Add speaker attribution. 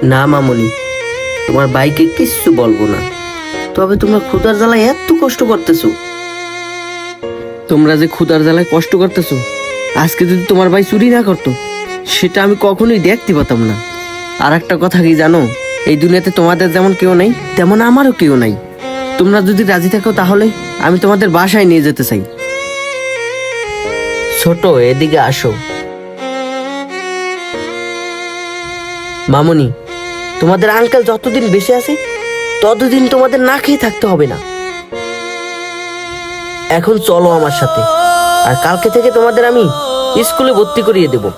Speaker 1: না মামুনি, তোমার ভাইকে কিচ্ছু বলবো না। তবে তোমরা ক্ষুধার জ্বালায় এত কষ্ট করতেছো। তোমরা যে ক্ষুধার জ্বালায় কষ্ট করতেছো, আজকে যদি তোমার ভাই চুরি না করতো, সেটা আমি কখনোই দেখতে পেতাম না। আর একটা কথা কি জানো, এই দুনিয়াতে তোমাদের যেমন কেউ নেই, তেমন আমারও কেউ নাই। তোমরা যদি রাজি থাকো তাহলে আমি তোমাদের বাসায় নিয়ে যেতে চাই। ছোট, এদিকে আসো। মামুনি, তোমাদের আঙ্কেল যতদিন বেঁচে আছে ততদিন তোমাদের না খেয়ে থাকতে হবে না। এখন চলো আমার সাথে, আর কালকে থেকে তোমাদের আমি স্কুলে ভর্তি করিয়ে দেবো।